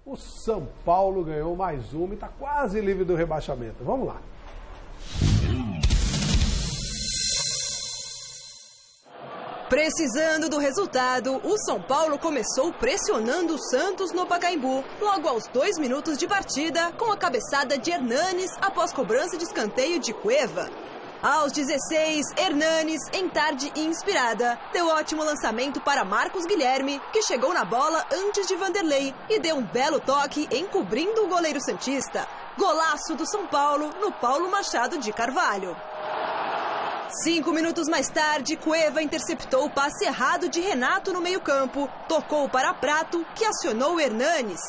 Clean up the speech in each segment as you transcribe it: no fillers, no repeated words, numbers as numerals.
O São Paulo ganhou mais uma e está quase livre do rebaixamento. Vamos lá. Precisando do resultado, o São Paulo começou pressionando o Santos no Pacaembu, logo aos 2 minutos de partida, com a cabeçada de Hernanes após cobrança de escanteio de Cueva. Aos 16, Hernanes, em tarde inspirada, deu ótimo lançamento para Marcos Guilherme, que chegou na bola antes de Vanderlei e deu um belo toque encobrindo o goleiro santista. Golaço do São Paulo no Paulo Machado de Carvalho. 5 minutos mais tarde, Cueva interceptou o passe errado de Renato no meio-campo, tocou para Prato, que acionou Hernanes.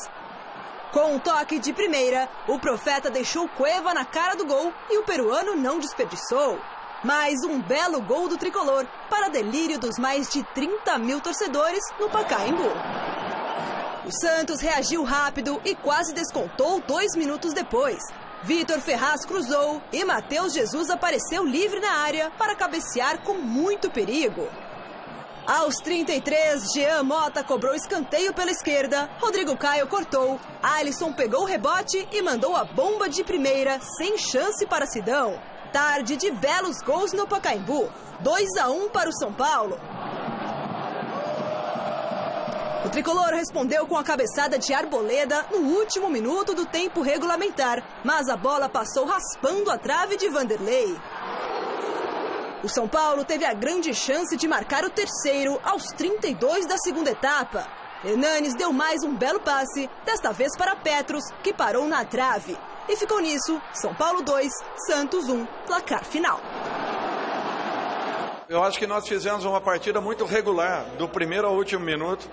Com um toque de primeira, o profeta deixou Cueva na cara do gol e o peruano não desperdiçou. Mais um belo gol do tricolor, para delírio dos mais de 30 mil torcedores no Pacaembu. O Santos reagiu rápido e quase descontou 2 minutos depois. Vitor Ferraz cruzou e Matheus Jesus apareceu livre na área para cabecear com muito perigo. Aos 33, Jean Mota cobrou escanteio pela esquerda, Rodrigo Caio cortou, Alisson pegou o rebote e mandou a bomba de primeira, sem chance para Sidão. Tarde de belos gols no Pacaembu, 2-1 para o São Paulo. O tricolor respondeu com a cabeçada de Arboleda no último minuto do tempo regulamentar, mas a bola passou raspando a trave de Vanderlei. O São Paulo teve a grande chance de marcar o terceiro aos 32 da segunda etapa. Hernanes deu mais um belo passe, desta vez para Petros, que parou na trave. E ficou nisso, São Paulo 2, Santos 1, placar final. Eu acho que nós fizemos uma partida muito regular, do primeiro ao último minuto.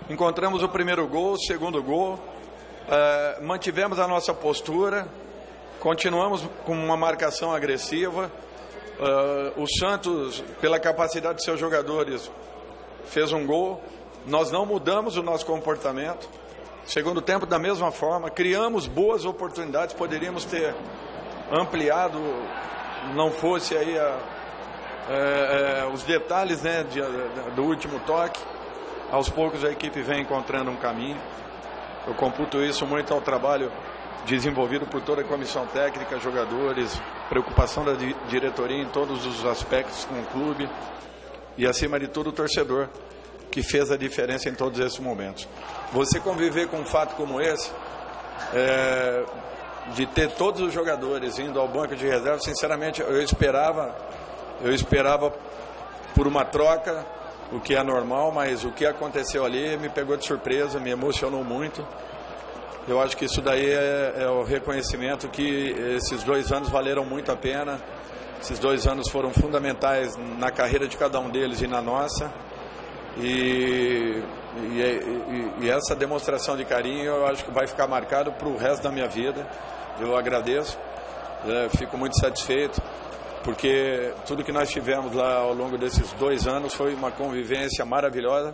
Encontramos o primeiro gol, o segundo gol, mantivemos a nossa postura, continuamos com uma marcação agressiva. O Santos, pela capacidade de seus jogadores, fez um gol. Nós não mudamos o nosso comportamento. Segundo tempo, da mesma forma, criamos boas oportunidades, poderíamos ter ampliado, não fosse aí os detalhes, né, do último toque. Aos poucos a equipe vem encontrando um caminho. Eu computo isso muito ao trabalho desenvolvido por toda a comissão técnica, jogadores, preocupação da diretoria em todos os aspectos com o clube e, acima de tudo, o torcedor, que fez a diferença em todos esses momentos. Você conviver com um fato como esse, de ter todos os jogadores indo ao banco de reserva, sinceramente, eu esperava por uma troca, o que é normal, mas o que aconteceu ali me pegou de surpresa, me emocionou muito. Eu acho que isso daí é o reconhecimento que esses 2 anos valeram muito a pena. Esses 2 anos foram fundamentais na carreira de cada um deles e na nossa. E essa demonstração de carinho eu acho que vai ficar marcado para o resto da minha vida. Eu agradeço, fico muito satisfeito, porque tudo que nós tivemos lá ao longo desses 2 anos foi uma convivência maravilhosa,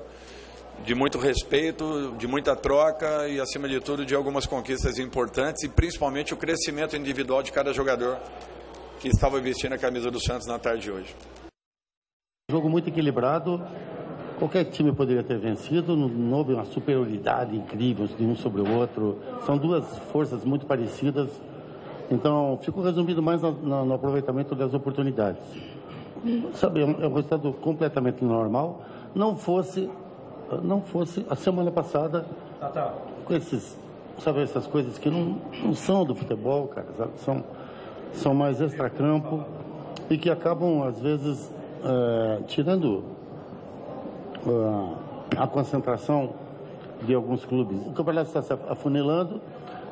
de muito respeito, de muita troca e, acima de tudo, de algumas conquistas importantes e principalmente o crescimento individual de cada jogador que estava vestindo a camisa do Santos na tarde de hoje. Jogo muito equilibrado, qualquer time poderia ter vencido, não houve uma superioridade incrível de um sobre o outro, são 2 forças muito parecidas. Então, ficou resumido mais no aproveitamento das oportunidades. Sabe, é um resultado completamente normal. Não fosse a semana passada, com essas coisas que não são do futebol, cara, sabe? São mais extracampo e que acabam, às vezes, tirando a concentração de alguns clubes. O campeonato está se afunilando.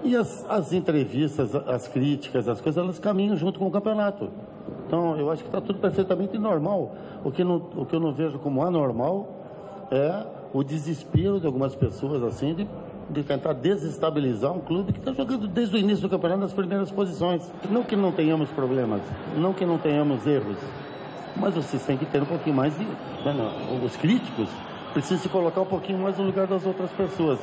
E as entrevistas, as críticas, as coisas, elas caminham junto com o campeonato. Então, eu acho que está tudo perfeitamente normal. O que eu não vejo como anormal é o desespero de algumas pessoas, assim, de tentar desestabilizar um clube que está jogando desde o início do campeonato nas primeiras posições. Não que não tenhamos problemas, não que não tenhamos erros, mas vocês têm que ter um pouquinho mais de... Os críticos precisam se colocar um pouquinho mais no lugar das outras pessoas.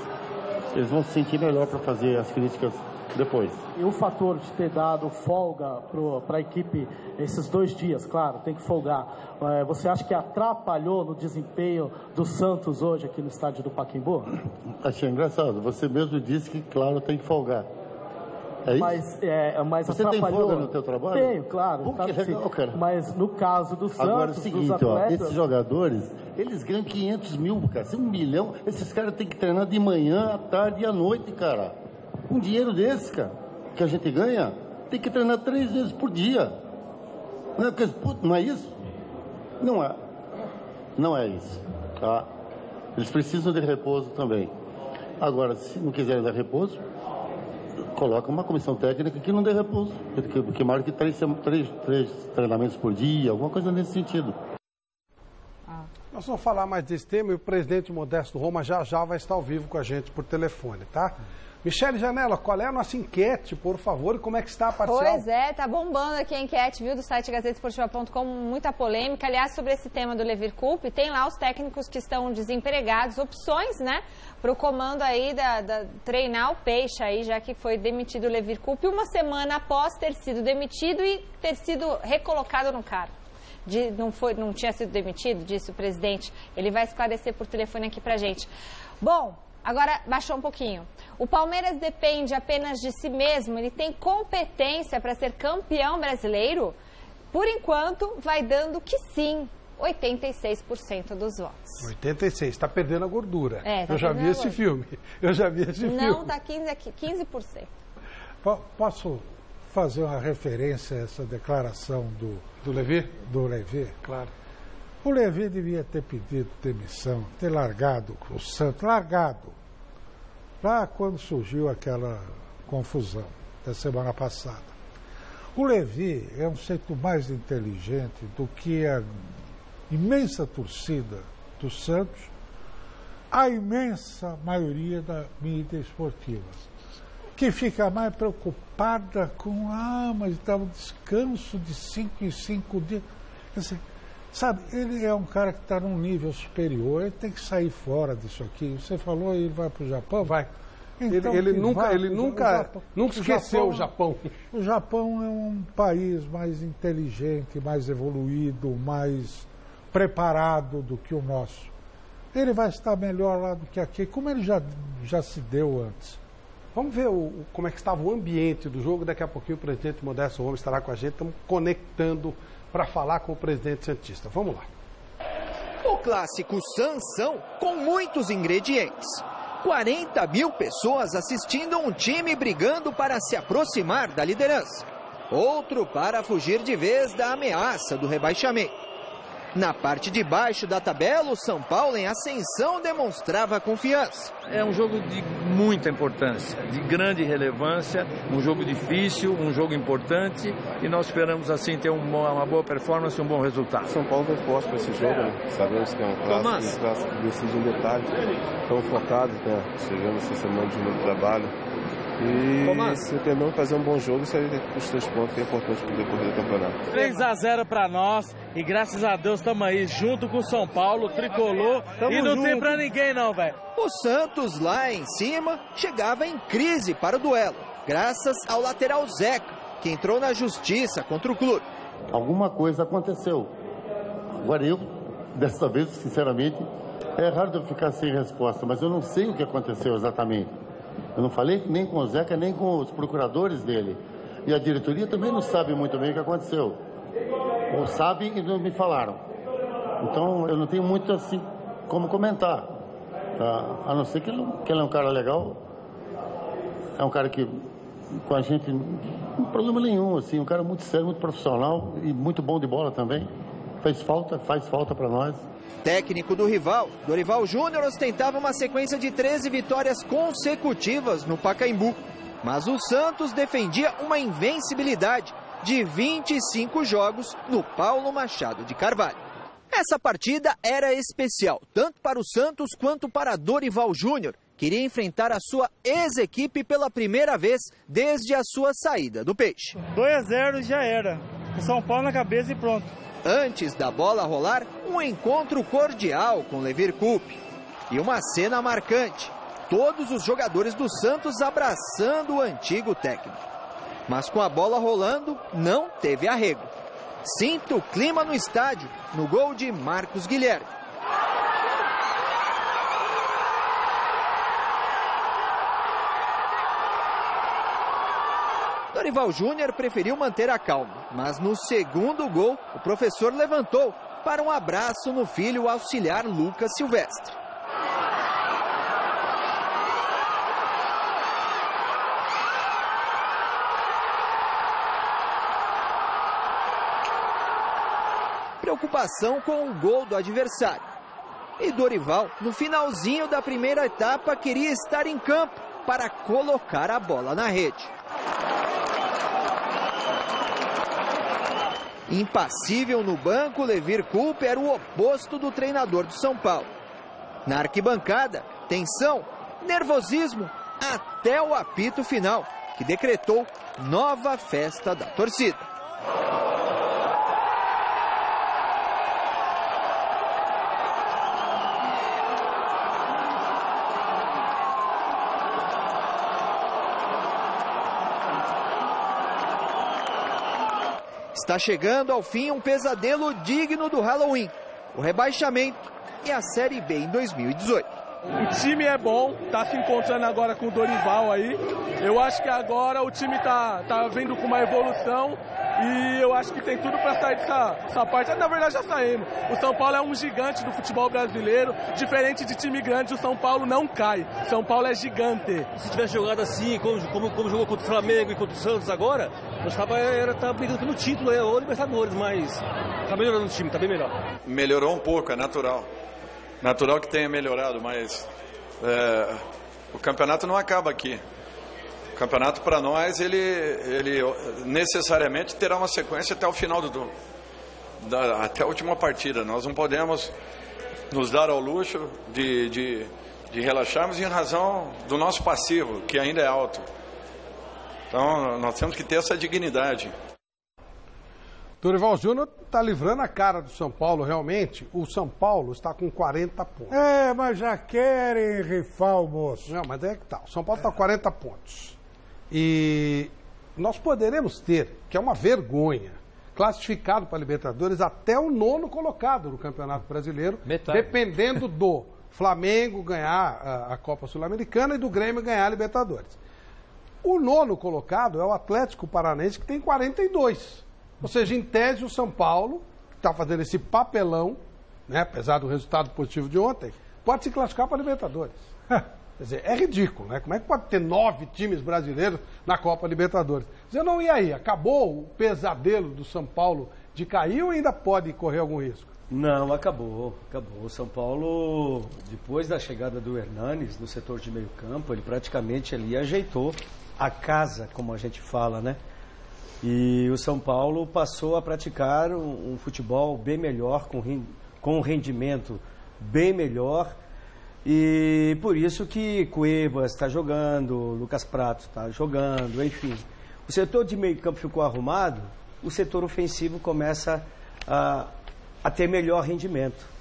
Eles vão se sentir melhor para fazer as críticas depois. E o fator de ter dado folga para a equipe esses 2 dias, claro, tem que folgar. Você acha que atrapalhou no desempenho do Santos hoje aqui no estádio do Pacaembu? Achei engraçado. Você mesmo disse que, claro, tem que folgar. É isso? Mas você atrapalhou... tem folga no teu trabalho? Tenho, claro. Que legal, cara. Mas no caso do Santos, agora é o seguinte, dos atletas... esses jogadores, eles ganham 500 mil, cara. 1 milhão. Esses caras têm que treinar de manhã, à tarde e à noite, cara. Um dinheiro desse, cara, que a gente ganha, tem que treinar 3 vezes por dia. Não é isso? Não é. Não é isso, tá? Eles precisam de repouso também. Agora, se não quiserem dar repouso, coloca uma comissão técnica que não dê repouso, que marque 3 treinamentos por dia, alguma coisa nesse sentido. Nós vamos falar mais desse tema e o presidente Modesto Roma já vai estar ao vivo com a gente por telefone, tá? Michele Janela, qual é a nossa enquete, por favor, e como é que está a parcial? Pois é, tá bombando aqui a enquete, viu, do site gazetesportiva.com, muita polêmica. Aliás, sobre esse tema do Levir Coupe, tem lá os técnicos que estão desempregados, opções, né, para o comando aí da treinar o Peixe aí, já que foi demitido o Levir Coupe 1 semana após ter sido demitido e ter sido recolocado no cargo. Não tinha sido demitido, disse o presidente. Ele vai esclarecer por telefone aqui pra gente. Bom, agora baixou um pouquinho. O Palmeiras depende apenas de si mesmo, ele tem competência para ser campeão brasileiro? Por enquanto, vai dando que sim, 86% dos votos. 86%, está perdendo a gordura. Tá Eu já vi esse filme. Não, está 15%. Posso fazer uma referência a essa declaração do Levir? Do Levir? Claro. O Levir devia ter pedido demissão, ter largado o Santos, lá quando surgiu aquela confusão da semana passada. O Levir é um centro mais inteligente do que a imensa torcida do Santos, a imensa maioria da mídia esportiva, que fica mais preocupada com, mas dá um descanso de 5 em 5 dias. Quer dizer, sabe, ele é um cara que está num nível superior, ele tem que sair fora disso aqui. Você falou, ele vai para o Japão? Vai. Então, ele nunca esqueceu o Japão. O Japão é um país mais inteligente, mais evoluído, mais preparado do que o nosso. Ele vai estar melhor lá do que aqui, como ele já se deu antes. Vamos ver como é que estava o ambiente do jogo. Daqui a pouquinho o presidente Modesto Roma estará com a gente. Estamos conectando para falar com o presidente santista. Vamos lá. O clássico Sansão com muitos ingredientes. 40 mil pessoas assistindo um time brigando para se aproximar da liderança. Outro para fugir de vez da ameaça do rebaixamento. Na parte de baixo da tabela, o São Paulo em ascensão demonstrava confiança. É um jogo de muita importância, de grande relevância, um jogo difícil, um jogo importante e nós esperamos assim ter uma boa performance e um bom resultado. São Paulo vem forte para esse jogo, né? Sabemos que é um clássico que decide em detalhe. Estamos focados, né? Chegando essa semana de novo trabalho. E se entendemos fazer um bom jogo, isso aí os 3 pontos que é importante para o decorrer do campeonato. 3-0 para nós e graças a Deus estamos aí junto com o São Paulo, tricolor, e não tem para ninguém não, velho. O Santos lá em cima chegava em crise para o duelo, graças ao lateral Zeca, que entrou na justiça contra o clube. Alguma coisa aconteceu. Agora eu, dessa vez, sinceramente, é raro de eu ficar sem resposta, mas eu não sei o que aconteceu exatamente. Eu não falei nem com o Zeca, nem com os procuradores dele. E a diretoria também não sabe muito bem o que aconteceu. Ou sabe e não me falaram. Então, eu não tenho muito assim como comentar. Tá? A não ser que ele é um cara legal. É um cara que, com a gente, não tem problema nenhum. Assim, um cara muito sério, muito profissional e muito bom de bola também. Faz falta para nós. Técnico do rival, Dorival Júnior ostentava uma sequência de 13 vitórias consecutivas no Pacaembu. Mas o Santos defendia uma invencibilidade de 25 jogos no Paulo Machado de Carvalho. Essa partida era especial, tanto para o Santos quanto para Dorival Júnior. Queria enfrentar a sua ex-equipe pela primeira vez desde a sua saída do Peixe. 2-0 já era. O São Paulo na cabeça e pronto. Antes da bola rolar, um encontro cordial com Levir Coupe. E uma cena marcante. todos os jogadores do Santos abraçando o antigo técnico. Mas com a bola rolando, não teve arrego. Sinta o clima no estádio, no gol de Marcos Guilherme. Dorival Júnior preferiu manter a calma, mas no segundo gol, o professor levantou para um abraço no filho auxiliar Lucas Silvestre. Preocupação com o gol do adversário. E Dorival, no finalzinho da primeira etapa, queria estar em campo para colocar a bola na rede. Impassível no banco, Levir Coupe era o oposto do treinador do São Paulo. Na arquibancada, tensão, nervosismo, até o apito final, que decretou nova festa da torcida. Está chegando ao fim um pesadelo digno do Halloween, o rebaixamento e a Série B em 2018. O time é bom, está se encontrando agora com o Dorival aí. Eu acho que agora o time tá vindo com uma evolução e eu acho que tem tudo para sair dessa parte. Na verdade já saímos. O São Paulo é um gigante do futebol brasileiro. Diferente de time grande, o São Paulo não cai. São Paulo é gigante. Se tivesse jogado assim, como jogou contra o Flamengo e contra o Santos agora, nós tá brigando pelo título, ou Libertadores, mas tá melhorando o time, tá bem melhor. Melhorou um pouco, é natural. Natural que tenha melhorado, mas o campeonato não acaba aqui. O campeonato, para nós, ele necessariamente terá uma sequência até o final até a última partida. Nós não podemos nos dar ao luxo de relaxarmos em razão do nosso passivo, que ainda é alto. Então, nós temos que ter essa dignidade. Dorival Júnior está livrando a cara do São Paulo, realmente. O São Paulo está com 40 pontos. Mas já querem rifar o moço. Não, mas é que tá. O São Paulo está com 40 pontos. E nós poderemos ter, que é uma vergonha, classificado para a Libertadores até o 9º colocado no Campeonato Brasileiro, dependendo do Flamengo ganhar a Copa Sul-Americana e do Grêmio ganhar a Libertadores. O 9º colocado é o Atlético Paranaense, que tem 42. Ou seja, em tese, o São Paulo, que está fazendo esse papelão, né, apesar do resultado positivo de ontem, pode se classificar para a Libertadores. Quer dizer, é ridículo, né? Como é que pode ter 9 times brasileiros na Copa Libertadores? Quer dizer, não, e aí? Acabou o pesadelo do São Paulo de cair ou ainda pode correr algum risco? Não, acabou. O São Paulo, depois da chegada do Hernanes no setor de meio campo, ele praticamente ali ajeitou a casa, como a gente fala, né? E o São Paulo passou a praticar um futebol bem melhor, com um rendimento bem melhor. E por isso que Cuevas está jogando, Lucas Prato está jogando, enfim. O setor de meio campo ficou arrumado, o setor ofensivo começa a ter melhor rendimento.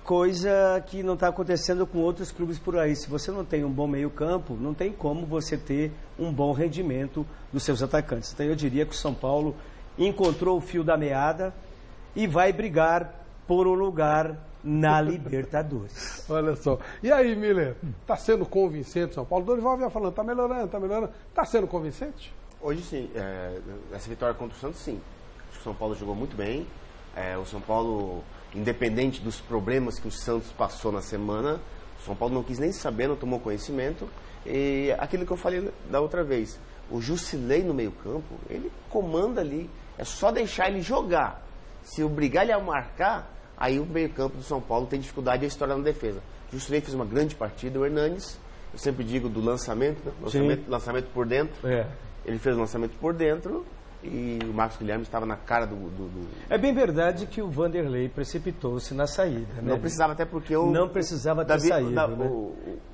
Coisa que não está acontecendo com outros clubes por aí. Se você não tem um bom meio campo, não tem como você ter um bom rendimento dos seus atacantes. Então eu diria que o São Paulo encontrou o fio da meada e vai brigar por um lugar na Libertadores. Olha só. E aí, Miller? Está sendo convincente o São Paulo? O Dorival vinha falando, está melhorando. Está sendo convincente? Hoje sim. Essa vitória contra o Santos, sim. Acho que o São Paulo jogou muito bem. O São Paulo, independente dos problemas que o Santos passou na semana, o São Paulo não quis nem saber, não tomou conhecimento. E aquilo que eu falei da outra vez, o Jusilei no meio campo, ele comanda ali. É só deixar ele jogar. Se obrigar ele a marcar, aí o meio-campo do São Paulo tem dificuldade de estourar na defesa. O Jusilei fez uma grande partida, o Hernanes, eu sempre digo do lançamento, né? lançamento por dentro. Ele fez o lançamento por dentro e o Marcos Guilherme estava na cara do... É bem verdade que o Vanderlei precipitou-se na saída, né? Não precisava, até porque não precisava ter saído, né?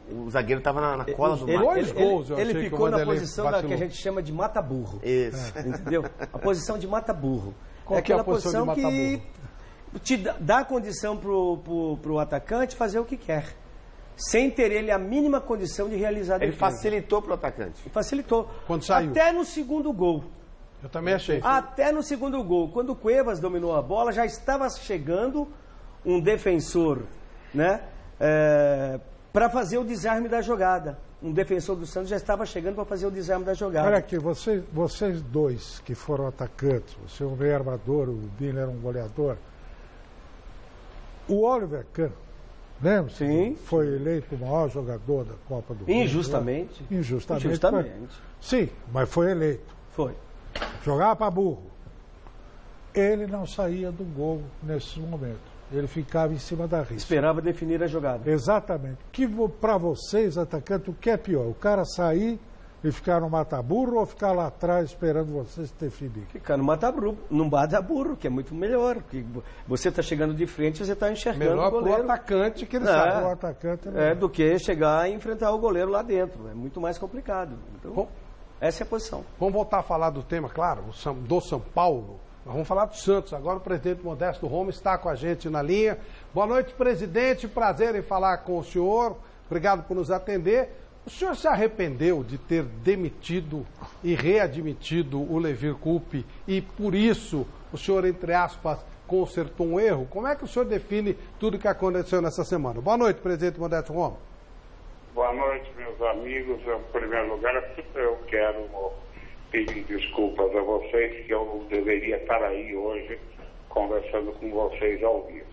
O zagueiro estava na cola do Marcos. Ele ficou na posição que a gente chama de mata-burro. Isso. Entendeu? A posição de mata-burro. Qual que é a posição de mata-burro? Te dá condição pro atacante fazer o que quer. sem ter ele a mínima condição de realizar a defesa. Ele facilitou para o atacante. Facilitou. Quando saiu. Até no segundo gol. Eu também achei. Até no segundo gol. Quando o Cuevas dominou a bola, já estava chegando um defensor, né, para fazer o desarme da jogada. Um defensor do Santos já estava chegando para fazer o desarme da jogada. Olha aqui, vocês dois que foram atacantes, você é um meio armador, o Bini era um goleador. O Oliver Kahn, lembra? Sim. Foi eleito o maior jogador da Copa do Mundo. Injustamente. Injustamente. Sim, mas foi eleito. Foi. Jogava para burro. Ele não saía do gol nesse momento. Ele ficava em cima da risca. Esperava definir a jogada. Exatamente. Que para vocês, atacante, o que é pior? O cara sair e ficar no mata-burro ou ficar lá atrás esperando vocês definir? Ficar no mata-burro, no mata-burro, que é muito melhor. Porque você está chegando de frente, você está enxergando melhor o goleiro. Melhor para o atacante que ele sabe. O atacante do que chegar e enfrentar o goleiro lá dentro. É muito mais complicado. Então, essa é a posição. Vamos voltar a falar do tema, claro, do São Paulo. Nós vamos falar do Santos. Agora o presidente Modesto Roma está com a gente na linha. Boa noite, presidente. Prazer em falar com o senhor. Obrigado por nos atender. O senhor se arrependeu de ter demitido e readmitido o Levir Coupe e, por isso, o senhor, entre aspas, consertou um erro? Como é que o senhor define tudo o que aconteceu nessa semana? Boa noite, presidente Modesto Roma. Boa noite, meus amigos. Em primeiro lugar, eu quero pedir desculpas a vocês, que eu não deveria estar aí hoje conversando com vocês ao vivo.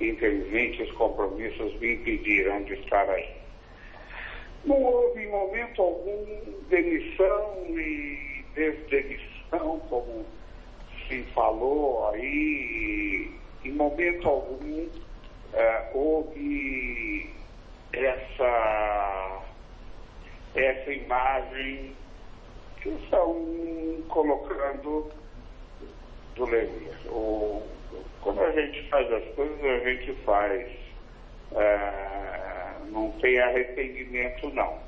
Infelizmente, os compromissos me impediram de estar aí. Não houve em momento algum demissão e desdemissão, como se falou aí. Em momento algum houve essa imagem que estão colocando do Levir. Quando a gente faz as coisas, a gente faz. Não tem arrependimento, não.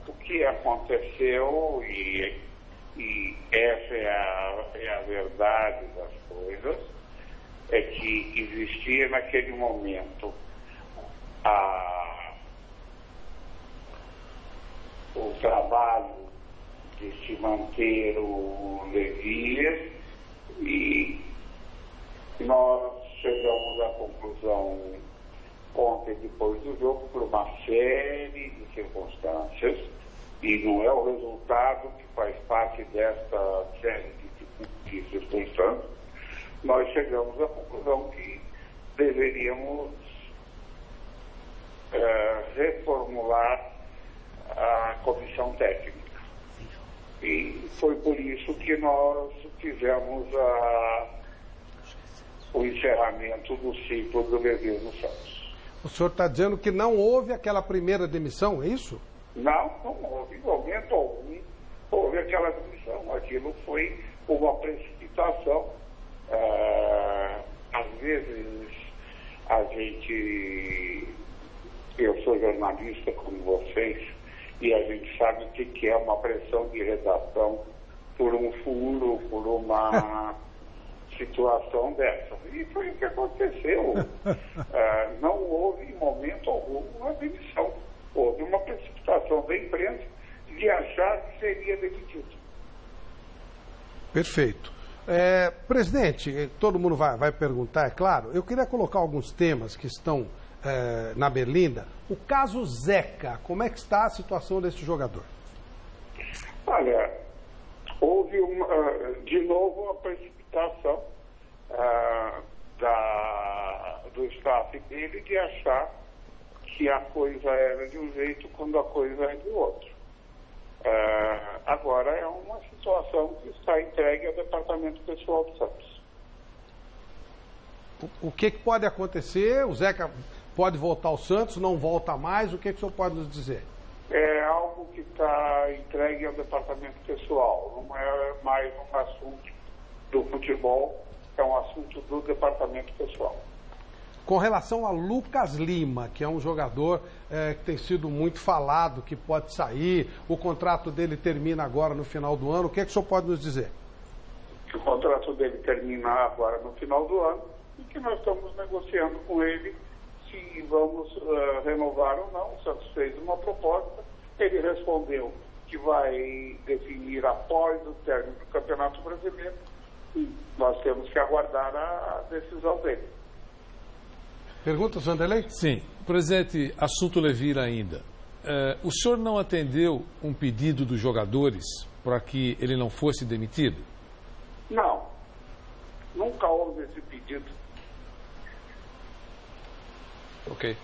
O que aconteceu, e essa é a verdade das coisas, é que existia naquele momento o trabalho de se manter o Levir, e nós chegamos à conclusão ontem, depois do jogo, por uma série de circunstâncias, e não é o resultado que faz parte desta série de circunstâncias, nós chegamos à conclusão que deveríamos reformular a comissão técnica. E foi por isso que nós fizemos o encerramento do ciclo do Levir no Santos. O senhor está dizendo que não houve aquela primeira demissão, é isso? Não houve. Em momento algum houve aquela demissão. Aquilo foi uma precipitação. Às vezes eu sou jornalista como vocês, e a gente sabe o que é uma pressão de redação por um furo, por uma situação dessa. E foi o que aconteceu. Não houve em momento algum uma demissão. Houve uma precipitação da imprensa de achar que seria demitido. Perfeito. Presidente, todo mundo vai perguntar, é claro. Eu queria colocar alguns temas que estão na berlinda. O caso Zeca, como é que está a situação desse jogador? Olha, houve de novo uma precipitação do staff dele de achar que a coisa era de um jeito quando a coisa é de outro. Agora é uma situação que está entregue ao departamento pessoal do Santos. O que pode acontecer? O Zeca pode voltar ao Santos, não volta mais? O que o senhor pode nos dizer? É algo que está entregue ao departamento pessoal. Não é mais um assunto do futebol, é um assunto do departamento pessoal. Com relação a Lucas Lima, que é um jogador que tem sido muito falado, que pode sair, o contrato dele termina agora no final do ano, o que o senhor pode nos dizer? O contrato dele termina agora no final do ano e que nós estamos negociando com ele se se vamos renovar ou não. O Santos fez uma proposta, ele respondeu que vai definir após o término do Campeonato Brasileiro e nós temos que aguardar a decisão dele. Pergunta, Vanderlei? Sim. Presidente, assunto Levir ainda. O senhor não atendeu um pedido dos jogadores para que ele não fosse demitido? Não. Nunca houve esse pedido. Ok.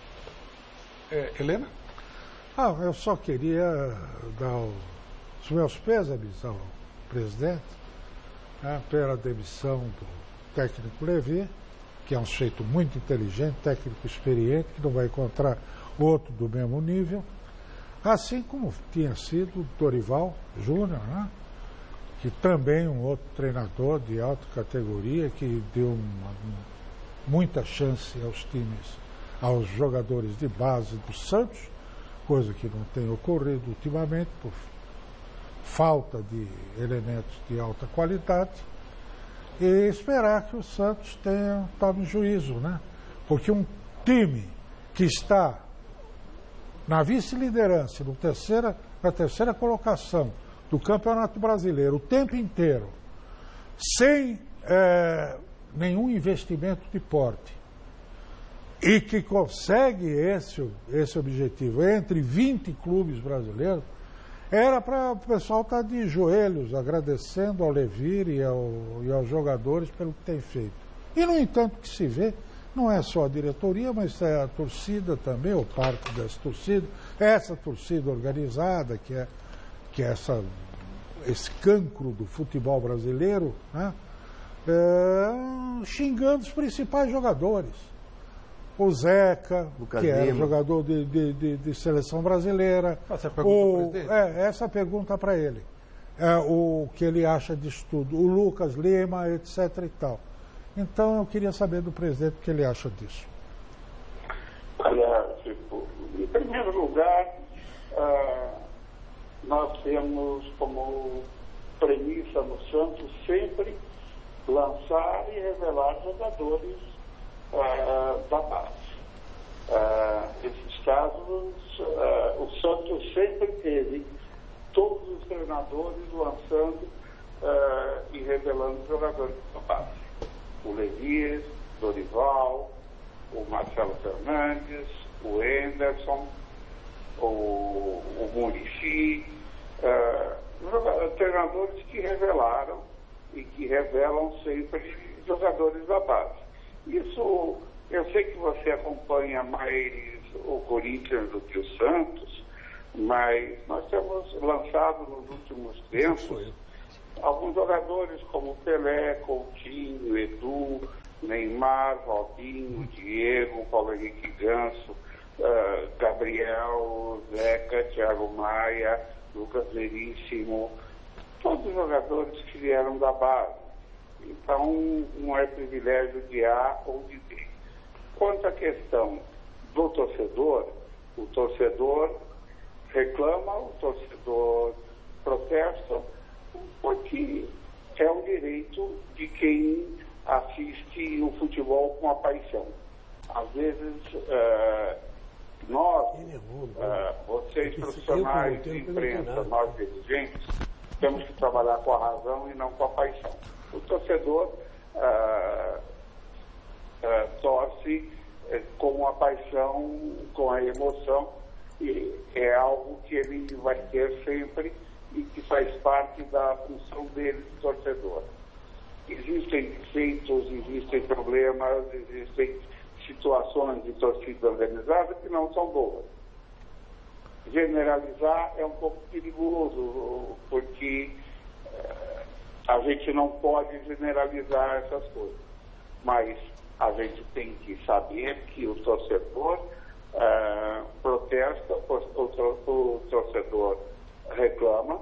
Helena? Eu só queria dar os meus pêsames ao presidente, né, pela demissão do técnico Levir, que é um sujeito muito inteligente, técnico experiente, que não vai encontrar outro do mesmo nível, assim como tinha sido o Dorival Júnior, né, que também um outro treinador de alta categoria, que deu muita chance aos times, aos jogadores de base do Santos, coisa que não tem ocorrido ultimamente por falta de elementos de alta qualidade, e esperar que o Santos tome juízo, né? Porque um time que está na vice-liderança, na terceira colocação do Campeonato Brasileiro o tempo inteiro, sem nenhum investimento de porte, e que consegue esse objetivo entre 20 clubes brasileiros, era para o pessoal estar de joelhos agradecendo ao Levir e aos jogadores pelo que tem feito. E, no entanto, o que se vê não é só a diretoria, mas é a torcida também, ou parte dessa torcida, essa torcida organizada, que é esse cancro do futebol brasileiro, né, xingando os principais jogadores. O Zeca, que era jogador de seleção brasileira. Essa pergunta para ele. O que ele acha disso tudo. O Lucas Lima, etc. e tal. Então eu queria saber do presidente o que ele acha disso. Olha, Chico, em primeiro lugar, nós temos como premissa no Santos sempre lançar e revelar jogadores da base. Nesses casos, o Santos sempre teve todos os treinadores lançando e revelando jogadores da base. O Levir, Dorival, o Marcelo Fernandes, o Henderson, o Muricy, treinadores que revelaram e que revelam sempre jogadores da base. Isso, eu sei que você acompanha mais o Corinthians do que o Santos, mas nós temos lançado nos últimos tempos alguns jogadores como Pelé, Coutinho, Edu, Neymar, Robinho, Diego, Paulo Henrique Ganso, Gabriel, Zeca, Thiago Maia, Lucas Veríssimo, todos os jogadores que vieram da base. Então, não é privilégio de A ou de B. Quanto à questão do torcedor, o torcedor reclama, o torcedor protesta, porque é um direito de quem assiste o futebol com a paixão. Às vezes, nós, vocês profissionais de imprensa, nós dirigentes, temos que trabalhar com a razão e não com a paixão. O torcedor torce com a paixão, com a emoção, e é algo que ele vai ter sempre e que faz parte da função dele, do torcedor. Existem defeitos, existem problemas, existem situações de torcida organizada que não são boas. Generalizar é um pouco perigoso, porque a gente não pode generalizar essas coisas. Mas a gente tem que saber que o torcedor protesta, o torcedor reclama.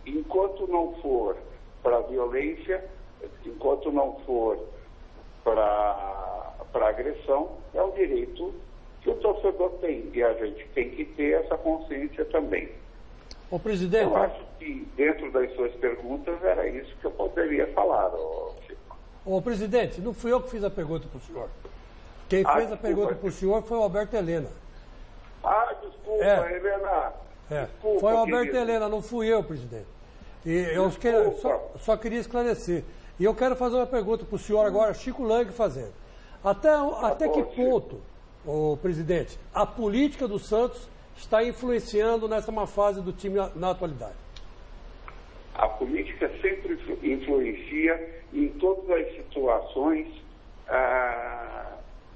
Enquanto não for para violência, enquanto não for para agressão, é um direito que o torcedor tem, e a gente tem que ter essa consciência também. Ô, presidente, eu acho que dentro das suas perguntas era isso que eu poderia falar, Chico. Ô, presidente, não fui eu que fiz a pergunta para o senhor. Quem fez a pergunta para o senhor foi o Alberto Helena. Desculpa, Helena. Desculpa, foi o Alberto Helena, não fui eu, presidente. E eu só queria esclarecer. E eu quero fazer uma pergunta para o senhor agora, Chico Lang fazendo. Até que ponto, presidente, a política do Santos está influenciando nessa má fase do time na atualidade? A política sempre influencia em todas as situações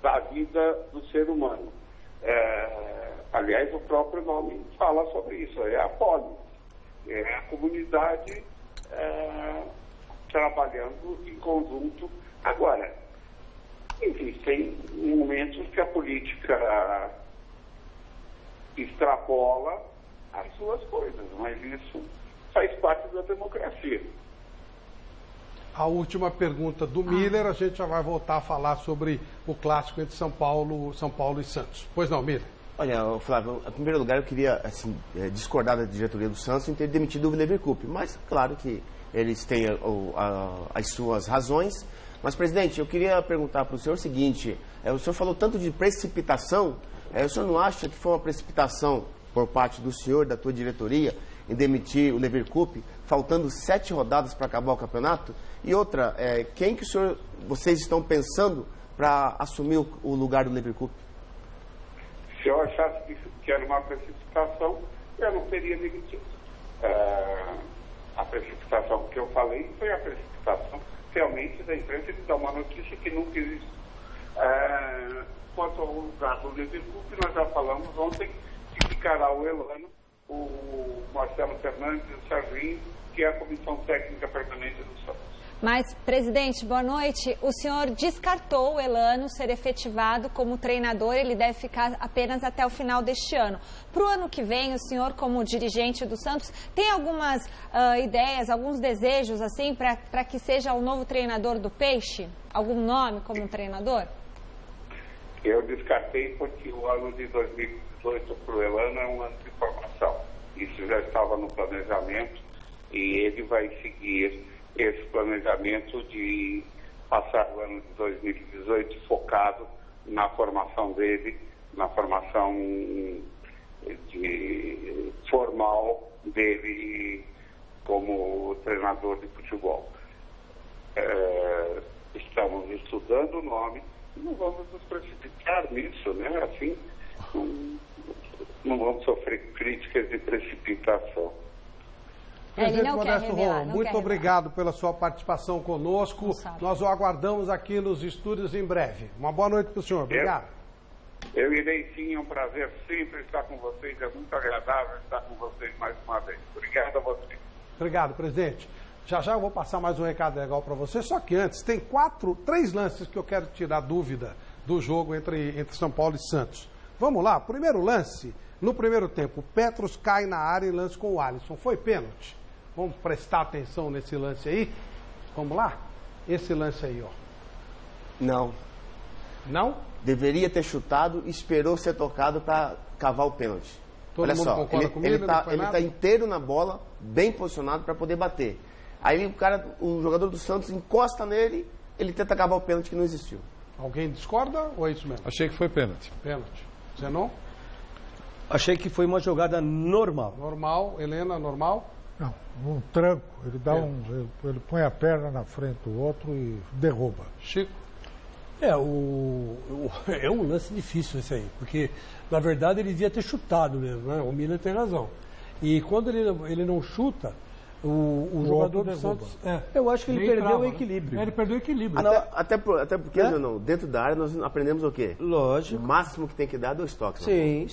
da vida do ser humano. Aliás, o próprio nome fala sobre isso, é a polis. É a comunidade trabalhando em conjunto. Agora, existem momentos que a política extrapola as suas coisas, mas isso faz parte da democracia. A última pergunta do Miller, a gente já vai voltar a falar sobre o clássico entre São Paulo e Santos. Pois não, Miller? Olha, Flávio, em primeiro lugar eu queria discordar da diretoria do Santos em ter demitido o Lever Coupe, mas claro que eles têm as suas razões. Mas, presidente, eu queria perguntar para o senhor o seguinte, o senhor falou tanto de precipitação, o senhor não acha que foi uma precipitação por parte do senhor, da tua diretoria, em demitir o Lever Coupe, faltando 7 rodadas para acabar o campeonato? E outra, quem que vocês estão pensando para assumir o lugar do Lever Coupe? Se eu achasse que era uma precipitação, eu não teria demitido. A precipitação que eu falei foi a precipitação realmente da imprensa de dar uma notícia que nunca existe. Quanto ao lugar do Lever Coupe, nós já falamos ontem que ficará o Elano, o Marcelo Fernandes e o Serginho, que é a comissão técnica permanente do Santos. Mas, presidente, boa noite. O senhor descartou o Elano ser efetivado como treinador, ele deve ficar apenas até o final deste ano. Para o ano que vem, o senhor, como dirigente do Santos, tem algumas ideias, alguns desejos, assim, para que seja o novo treinador do Peixe? Algum nome como treinador? Eu descartei porque o ano de 2018 para o Elano é um ano de formação. Isso já estava no planejamento e ele vai seguir esse planejamento de passar o ano de 2018 focado na formação dele, na formação formal dele como treinador de futebol. Estamos estudando o nome, não vamos nos precipitar nisso, né? Assim, não vamos sofrer críticas de precipitação. Presidente Modesto Roa, muito obrigado pela sua participação conosco. Nós o aguardamos aqui nos estúdios em breve. Uma boa noite para o senhor. Obrigado. Eu irei sim, é um prazer sempre estar com vocês. É muito agradável estar com vocês mais uma vez. Obrigado a vocês. Obrigado, presidente. Já eu vou passar mais um recado legal para você. Só que antes, tem 3 lances que eu quero tirar dúvida do jogo entre São Paulo e Santos. Vamos lá. Primeiro lance, no primeiro tempo, o Petros cai na área e lance com o Alisson. Foi pênalti? Vamos prestar atenção nesse lance aí? Vamos lá? Esse lance aí, ó. Não. Não? Deveria ter chutado e esperou ser tocado para cavar o pênalti. Olha só, ele está inteiro na bola, bem posicionado para poder bater. Aí o jogador do Santos encosta nele, ele tenta cavar o pênalti que não existiu. Alguém discorda ou é isso mesmo? Achei que foi pênalti. Pênalti. Você não? Achei que foi uma jogada normal. Normal, Helena, normal? Não, um tranco, ele dá ele põe a perna na frente do outro e derruba. Chico? É um lance difícil esse aí, porque na verdade ele devia ter chutado mesmo, né? O Miller tem razão. E quando ele não chuta, o jogador do Santos... Eu acho que ele perdeu o equilíbrio. Ele perdeu o equilíbrio. Até porque, não, dentro da área nós aprendemos o quê? Lógico. O máximo que tem que dar é 2 toques. Sim.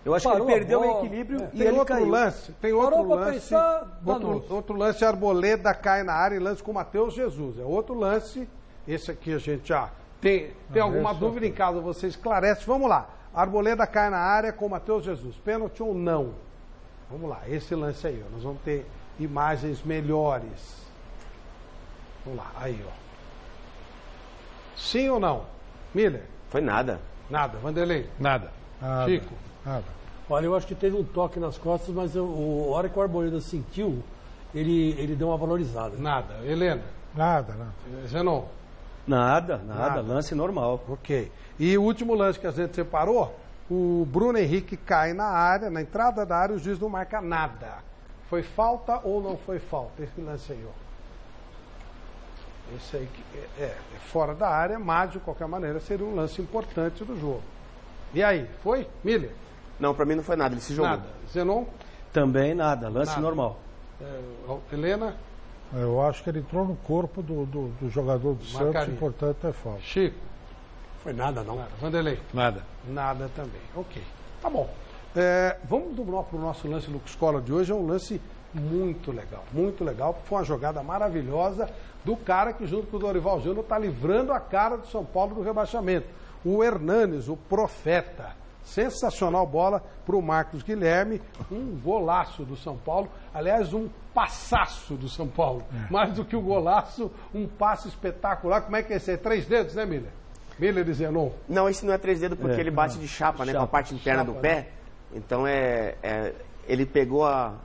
Eu acho que ele perdeu o equilíbrio e ele caiu. Tem outro lance, Arboleda cai na área e lance com o Matheus Jesus. É outro lance, esse aqui a gente já tem alguma dúvida em caso você esclarece. Vamos lá, Arboleda cai na área com o Matheus Jesus. Pênalti ou não? Vamos lá, esse lance aí, ó. Nós vamos ter imagens melhores. Vamos lá, aí, ó. Sim ou não? Miller? Foi nada. Nada. Vanderlei? Nada. Chico? Nada. Olha, eu acho que teve um toque nas costas, mas a hora que o Arboleda sentiu, ele deu uma valorizada. Nada. Helena? Nada. Zenon? Nada, lance normal. Ok. E o último lance que a gente separou, o Bruno Henrique cai na área, na entrada da área, o juiz não marca nada. Foi falta ou não foi falta? Esse lance aí, ó. Esse aí é fora da área, mas de qualquer maneira seria um lance importante do jogo. E aí, foi, Miller? Não, pra mim não foi nada, ele se jogou. Nada. Zenon? Também nada, lance normal. Helena? Eu acho que ele entrou no corpo do jogador do Santos, importante é falta. Chico? Foi nada, não. Vanderlei? Nada. Nada também, ok. Tá bom. Vamos para o nosso lance Lucas Cola de hoje, é um lance muito legal, foi uma jogada maravilhosa do cara que junto com o Dorival Júnior está livrando a cara do São Paulo do rebaixamento. O Hernanes, o profeta. Sensacional bola para o Marcos Guilherme, um golaço do São Paulo, aliás, um passaço do São Paulo. Mais do que o golaço, um passe espetacular. Como é que é esse? É 3 dedos, né, Miller? Miller e Zenon? Não, esse não é 3 dedos porque ele bate de chapa, né? Com a parte interna do pé. Né? Então ele pegou a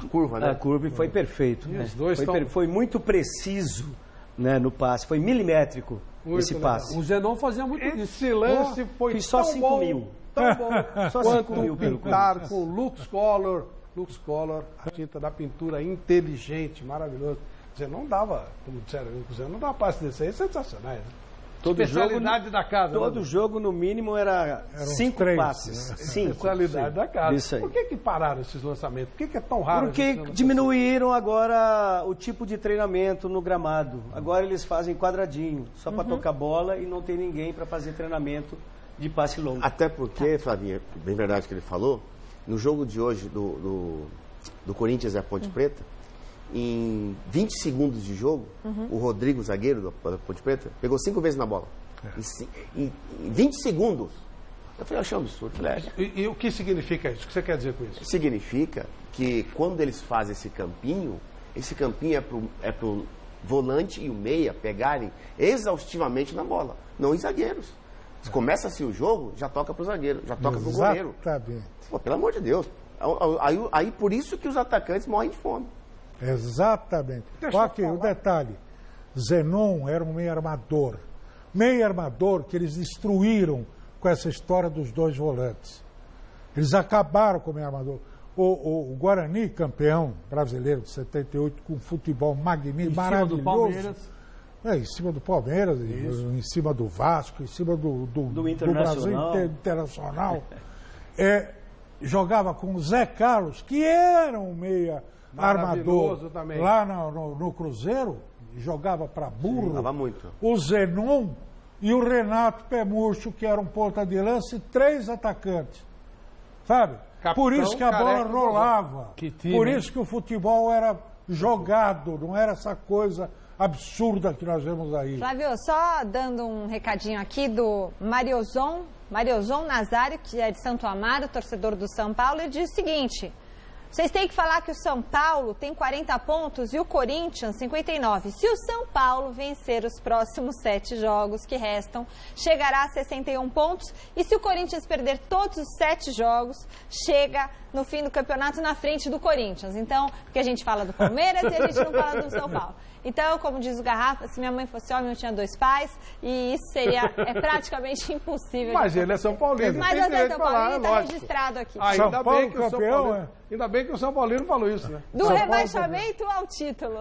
curva, né? A curva e foi perfeito. Né? Os dois foi muito preciso, né, no passe, foi milimétrico esse passe. O Zenon fazia muito isso. Esse lance foi só tão 5 bom, mil. Tão bom. Só Quanto 5 mil pelo pintar com Lux Color, a tinta da pintura inteligente, maravilhoso. Zenon dava, como disseram, o Zenon dava passe desse aí, sensacionais, né? Especialidade da casa. Todo jogo, no mínimo, era 5 passes. Né? 5. Especialidade da casa. Isso aí. Por que pararam esses lançamentos? Por que é tão raro? Porque diminuíram agora o tipo de treinamento no gramado. Agora eles fazem quadradinho, só para tocar bola e não tem ninguém para fazer treinamento de passe longo. Até porque, Flavinha, bem verdade que ele falou, no jogo de hoje do Corinthians e a Ponte Preta, em 20 segundos de jogo, o Rodrigo, zagueiro da Ponte Preta, pegou 5 vezes na bola. Em 20 segundos. Eu falei, achei um absurdo. E o que significa isso? O que você quer dizer com isso? Significa que quando eles fazem esse campinho é pro volante e o meia pegarem exaustivamente na bola, não em zagueiros. Começa-se o jogo, já toca pro zagueiro, já toca pro goleiro. Exatamente. Pô, pelo amor de Deus. Aí por isso que os atacantes morrem de fome. Exatamente. Olha aqui, o detalhe. Zenon era um meio armador. Meio armador que eles destruíram com essa história dos 2 volantes. Eles acabaram com o meio armador. O Guarani, campeão brasileiro de 78, com futebol magnífico, maravilhoso. Do Palmeiras. Em cima do Palmeiras, em cima do Vasco, em cima do Brasil Internacional. Jogava com o Zé Carlos, que era um meia armador também. Lá no Cruzeiro, jogava para burro. Jogava muito. O Zenon e o Renato Pé Murcho, que eram ponta de lança, e 3 atacantes. Sabe? Capitão, por isso que a bola rolava. Por isso que o futebol era jogado, não era essa coisa absurda que nós vemos aí. Flávio, só dando um recadinho aqui do Mariozon Nazário, que é de Santo Amaro, torcedor do São Paulo, ele diz o seguinte: vocês têm que falar que o São Paulo tem 40 pontos e o Corinthians 59. Se o São Paulo vencer os próximos 7 jogos que restam, chegará a 61 pontos. E se o Corinthians perder todos os 7 jogos, chega no fim do campeonato na frente do Corinthians. Então, porque a gente fala do Palmeiras e a gente não fala do São Paulo. Então, como diz o Garrafa, se minha mãe fosse homem, eu tinha 2 pais, e isso é praticamente impossível. Mas ele é São Paulino. Mas eu sou São Paulino, está registrado aqui. Ainda bem que o São Paulino falou isso, né? Do rebaixamento ao título.